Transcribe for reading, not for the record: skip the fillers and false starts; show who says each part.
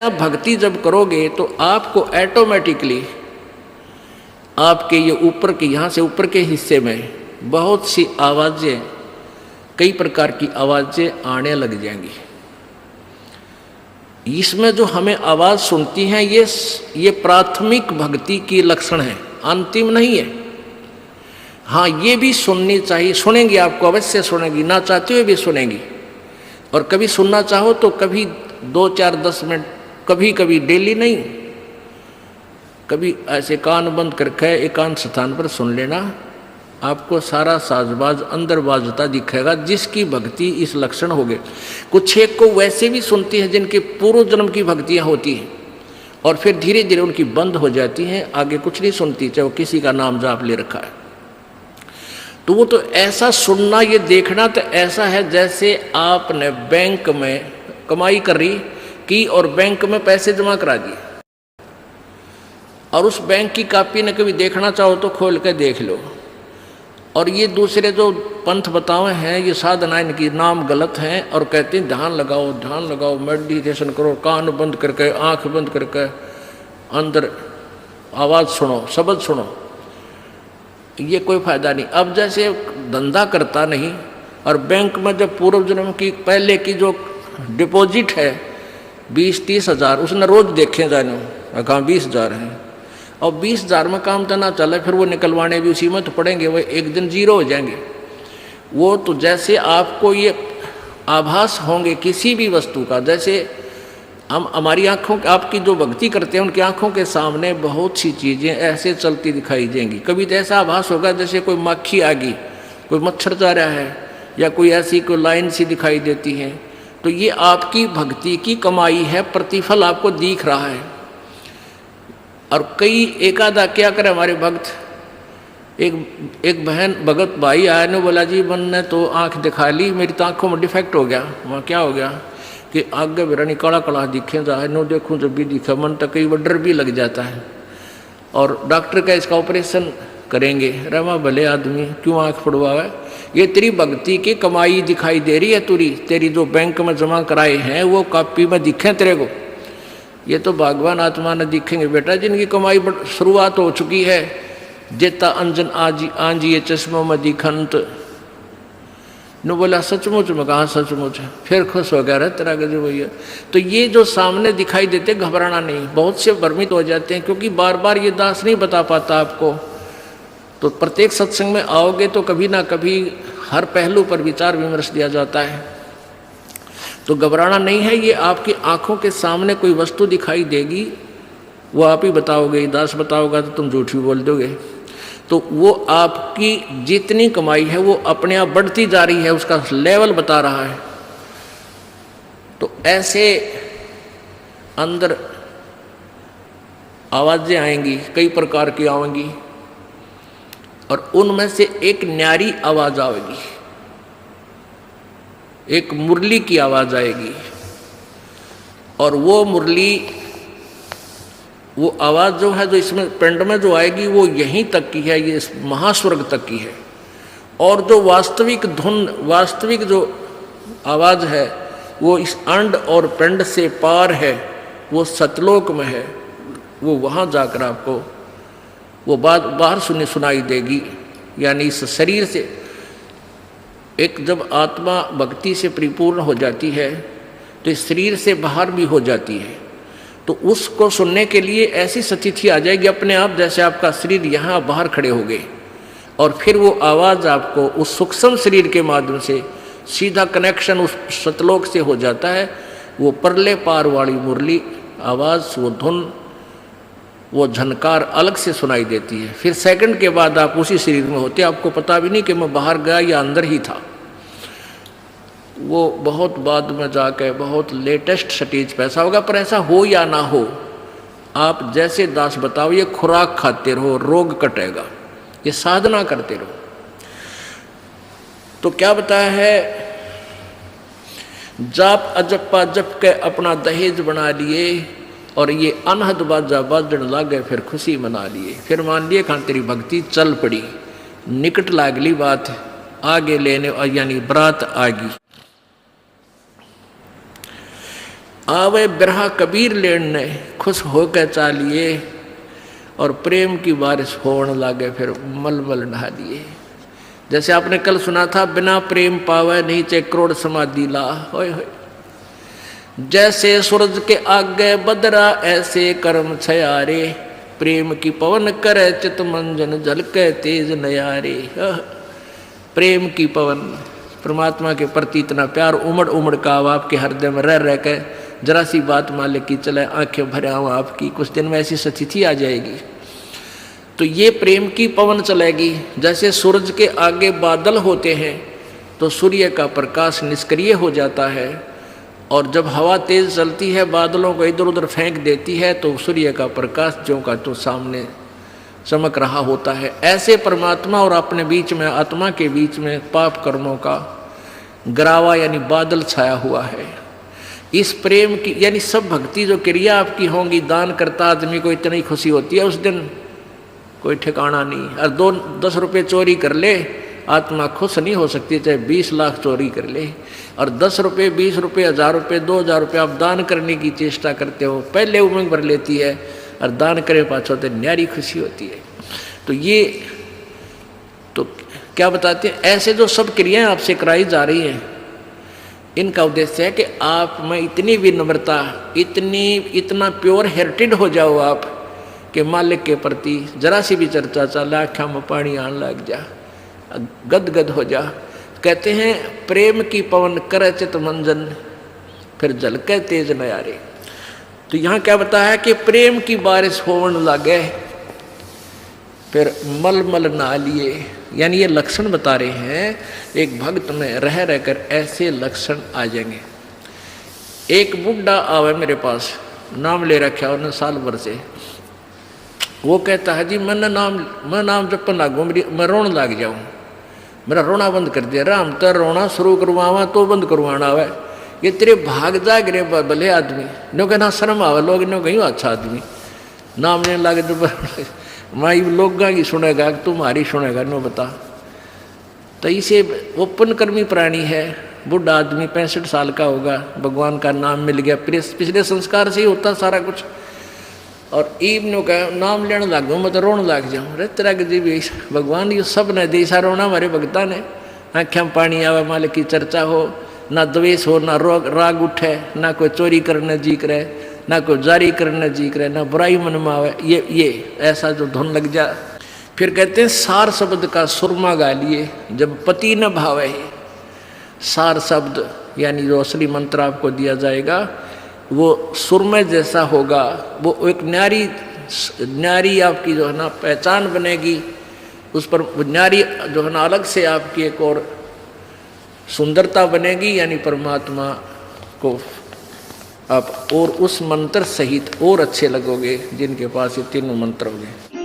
Speaker 1: आप भक्ति जब करोगे तो आपको ऑटोमेटिकली आपके ये ऊपर के यहाँ से ऊपर के हिस्से में बहुत सी आवाज़ें, कई प्रकार की आवाज़ें आने लग जाएंगी। इसमें जो हमें आवाज़ सुनती हैं ये प्राथमिक भक्ति की लक्षण है, अंतिम नहीं है। हाँ, ये भी सुननी चाहिए, सुनेंगी, आपको अवश्य सुनेंगी, ना चाहते हुए भी सुनेंगी। और कभी सुनना चाहो तो कभी 2, 4, 10 मिनट, कभी कभी डेली नहीं, कभी ऐसे कान बंद करके एकांत स्थान पर सुन लेना, आपको सारा साजबाज अंदर बाजता दिखेगा, जिसकी भक्ति इस लक्षण हो गए। कुछ एक को वैसे भी सुनती हैं जिनके पूर्व जन्म की भक्तियां होती हैं और फिर धीरे धीरे उनकी बंद हो जाती हैं, आगे कुछ नहीं सुनती, चाहे वो किसी का नाम जाप ले रखा है। तो वो तो ऐसा सुनना, ये देखना तो ऐसा है जैसे आपने बैंक में कमाई की और बैंक में पैसे जमा करा दिए, और उस बैंक की कॉपी ने कभी देखना चाहो तो खोल के देख लो। और ये दूसरे जो पंथ बतावे हैं, ये साधना, इनकी नाम गलत हैं और कहते हैं ध्यान लगाओ, मेडिटेशन करो, कान बंद करके, आंख बंद करके, अंदर आवाज़ सुनो, शब्द सुनो, ये कोई फायदा नहीं। अब जैसे धंधा करता नहीं और बैंक में जब पूर्व जन्म की पहले की जो डिपॉजिट है 20-30 हज़ार, उसने रोज देखे जाने, कहाँ 20,000 हैं, और 20,000 में काम तो ना चले, फिर वो निकलवाने भी उसी में तो पड़ेंगे, वो एक दिन जीरो हो जाएंगे। वो तो जैसे आपको ये आभास होंगे किसी भी वस्तु का, जैसे हम हमारी आँखों, आपकी जो भक्ति करते हैं उनकी आँखों के सामने बहुत सी चीज़ें ऐसे चलती दिखाई देंगी। कभी तो ऐसा आभास होगा जैसे कोई मक्खी आ गई, कोई मच्छर जा रहा है, या कोई ऐसी कोई लाइन सी दिखाई देती है। तो ये आपकी भक्ति की कमाई है, प्रतिफल आपको दिख रहा है। और कई एकादा क्या करे हमारे भक्त, एक बहन भगत भाई आया ने बोला जी मैंने तो आँख दिखा ली, मेरी तो आँखों में डिफेक्ट हो गया। वहाँ क्या हो गया कि आगे बिरानी काला काला दिखे जा, नो देखूँ जब भी दिखा, मन तक कई बार डर भी लग जाता है। और डॉक्टर का इसका ऑपरेशन करेंगे, रमा भले आदमी क्यों आँख पड़वावे, ये तेरी भक्ति की कमाई दिखाई दे रही है, तेरी जो बैंक में जमा कराए हैं वो कॉपी में दिखे तेरे को, ये तो भगवान आत्मा ने दिखेंगे बेटा, जिनकी कमाई शुरुआत हो चुकी है। जेता अंजन आंजिए चश्मों में दिखंत न, बोला सचमुच में, कहा सचमुच, फिर खुश हो गया रहे तेरा गजब भैया। तो ये जो सामने दिखाई देते, घबराना नहीं। बहुत से भ्रमित हो जाते हैं क्योंकि बार बार ये दास नहीं बता पाता आपको। तो प्रत्येक सत्संग में आओगे तो कभी ना कभी हर पहलू पर विचार विमर्श दिया जाता है। तो घबराना नहीं है, ये आपकी आंखों के सामने कोई वस्तु दिखाई देगी, वो आप ही बताओगे, दास बताओगा तो तुम झूठ भी बोल दोगे। तो वो आपकी जितनी कमाई है वो अपने आप बढ़ती जा रही है, उसका लेवल बता रहा है। तो ऐसे अंदर आवाज़ें आएंगी, कई प्रकार की आएंगी, और उनमें से एक न्यारी आवाज़ आएगी, एक मुरली की आवाज़ आएगी। और वो मुरली, वो आवाज़ जो है, जो इसमें पिंड में जो आएगी वो यहीं तक की है, ये इस महास्वर्ग तक की है। और जो वास्तविक धुन, वास्तविक जो आवाज़ है वो इस अंड और पिंड से पार है, वो सतलोक में है। वो वहाँ जाकर आपको वो बात बाहर सुनाई देगी। यानी इस शरीर से एक जब आत्मा भक्ति से परिपूर्ण हो जाती है तो इस शरीर से बाहर भी हो जाती है। तो उसको सुनने के लिए ऐसी स्थिति आ जाएगी अपने आप, जैसे आपका शरीर यहाँ बाहर खड़े हो गए, और फिर वो आवाज़ आपको उस सूक्ष्म शरीर के माध्यम से सीधा कनेक्शन उस सतलोक से हो जाता है। वो परले पार वाली मुरली आवाज़, वो धुन, वो झनकार अलग से सुनाई देती है। फिर सेकंड के बाद आप उसी शरीर में होते, आपको पता भी नहीं कि मैं बाहर गया या अंदर ही था। वो बहुत बाद में जाके बहुत लेटेस्ट स्टेज पे ऐसा होगा। पर ऐसा हो या ना हो, आप जैसे दास बताओ, ये खुराक खाते रहो, रोग कटेगा, ये साधना करते रहो। तो क्या बताया है, जाप अजप्पा जप के अपना दहेज बना लिए, और ये अनहद बाजा बाजन लागे, फिर खुशी मना लिए। फिर मान लिए खान तेरी भक्ति चल पड़ी, निकट लागली बात आगे लेने, यानी बरात आगी। आवे बिरहा कबीर लेने खुश होकर चालिए, और प्रेम की बारिश होने लागे फिर मलमल नहा लिए। जैसे आपने कल सुना था, बिना प्रेम पावे नहीं चे करोड़ समाधि ला। होय होय। जैसे सूरज के आगे बदरा ऐसे कर्म छयारे, प्रेम की पवन करे चित मंजन झलके तेज नयारे। प्रेम की पवन, परमात्मा के प्रति इतना प्यार उमड़ उमड़ का अब आपके हृदय में रह के जरा सी बात मालिक की चले आंखें भरे आऊँ आपकी, कुछ दिन में ऐसी स्थिति आ जाएगी। तो ये प्रेम की पवन चलेगी। जैसे सूरज के आगे बादल होते हैं तो सूर्य का प्रकाश निष्क्रिय हो जाता है, और जब हवा तेज चलती है बादलों को इधर उधर फेंक देती है तो सूर्य का प्रकाश ज्यों का तो सामने चमक रहा होता है। ऐसे परमात्मा और अपने बीच में, आत्मा के बीच में पाप कर्मों का गरावा यानी बादल छाया हुआ है। इस प्रेम की यानी सब भक्ति जो क्रिया आपकी होंगी, दान करता आदमी को इतनी खुशी होती है उस दिन कोई ठिकाना नहीं। और 10 रुपये चोरी कर ले आत्मा खुश नहीं हो सकती, चाहे 20 लाख चोरी कर ले। और 10 रुपये, 20 रुपये, 1000 रुपये, 2000 रुपये आप दान करने की चेष्टा करते हो, पहले उमंग भर लेती है, और दान करे पाछो तो न्यारी खुशी होती है। तो ये तो क्या बताते हैं, ऐसे जो सब क्रियाएं आपसे कराई जा रही हैं, इनका उद्देश्य है कि आप में इतनी विनम्रता, इतना प्योर हार्टेड हो जाओ आप कि मालिक के प्रति जरा सी भी चर्चा चले आँखों में पानी आने लग जा, गदगद हो जा। कहते हैं प्रेम की पवन करे चित मंजन फिर झलके तेज नयारे। तो यहाँ क्या बताया कि प्रेम की बारिश होने लगे फिर मलमल नहा लिए, यानी ये लक्षण बता रहे हैं एक भक्त में रह रहकर ऐसे लक्षण आ जाएंगे। एक बुढ़ा आवे मेरे पास, नाम ले रखा उन्हें साल भर से। वो कहता है जी मैं नाम जपन लागू, मैं रोने लग जाऊँ, मेरा रोना बंद कर दिया। राम तो रोना शुरू करवावा तो बंद करवाना आवे, ये तेरे भाग जाग रे भले आदमी। नो कहना शर्म आवे लोग, नो कहीं अच्छा आदमी नाम लेने लगे तो माई लोग की सुनेगा तुम्हारी सुनेगा, नो बता। तो इसे ओपन कर्मी प्राणी है, बुढ़ा आदमी 65 साल का होगा, भगवान का नाम मिल गया, पिछले संस्कार से ही होता सारा कुछ। और ईब नो कह नाम लेने लग गया, मैं तो रोने लग जाऊँ। अरे तेरा जी भी भगवान ये सब ने देसा रोना हमारे भगता ने, आँखें में पानी आवे, मालिक की चर्चा हो, ना द्वेष हो, ना राग उठे, ना कोई चोरी करने जी करे, ना कोई जारी करने जी करे, ना बुराई मन में आवे, ये ऐसा जो धुन लग जा। फिर कहते हैं सार शब्द का सुरमा गा लिए जब पति न भावे। सार शब्द यानी जो असली मंत्र आपको दिया जाएगा वो सुरमे जैसा होगा, वो एक न्यारी आपकी जो है ना पहचान बनेगी, उस पर न्यारी जो है ना अलग से आपकी एक और सुंदरता बनेगी, यानी परमात्मा को आप और उस मंत्र सहित और अच्छे लगोगे जिनके पास ये तीनों मंत्र होंगे।